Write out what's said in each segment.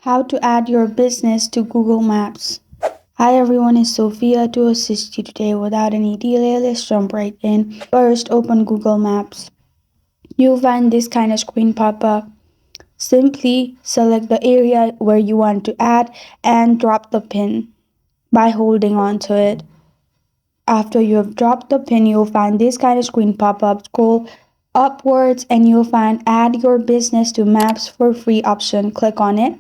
How to add your business to Google Maps. Hi everyone, it's Sophia to assist you today. Without any delay, let's jump right in. First, open Google Maps. You'll find this kind of screen pop up. Simply select the area where you want to add and drop the pin by holding on to it. After you have dropped the pin, you'll find this kind of screen pop up. Scroll upwards and you'll find Add Your Business to Maps for Free option. Click on it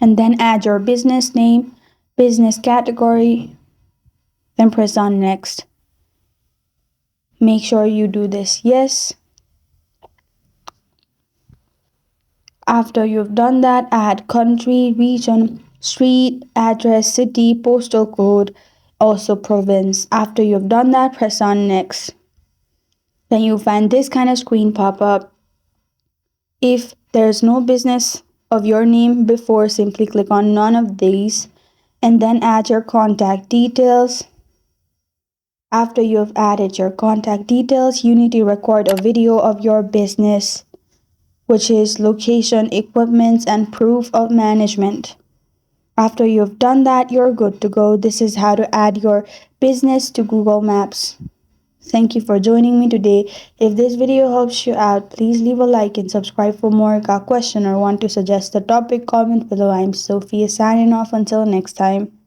and then add your business name, business category, then press on Next. Make sure you do this yes. After you've done that, add country, region, street, address, city, postal code, also province. After you've done that, press on Next. Then you'll find this kind of screen pop up. If there's no business of your name before, simply click on none of these and then add your contact details. After you have added your contact details, you need to record a video of your business, which is location, equipment, and proof of management. After you've done that, you're good to go. This is how to add your business to Google Maps. Thank you for joining me today. If this video helps you out, please leave a like and subscribe for more. Got a question or want to suggest a topic? Comment below. I'm Sophia signing off until next time.